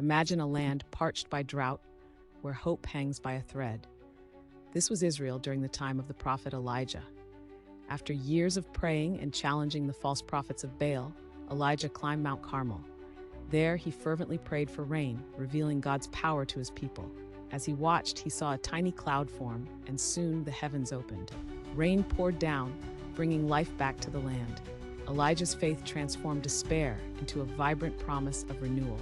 Imagine a land parched by drought, where hope hangs by a thread. This was Israel during the time of the prophet Elijah. After years of praying and challenging the false prophets of Baal, Elijah climbed Mount Carmel. There, he fervently prayed for rain, revealing God's power to his people. As he watched, he saw a tiny cloud form, and soon the heavens opened. Rain poured down, bringing life back to the land. Elijah's faith transformed despair into a vibrant promise of renewal.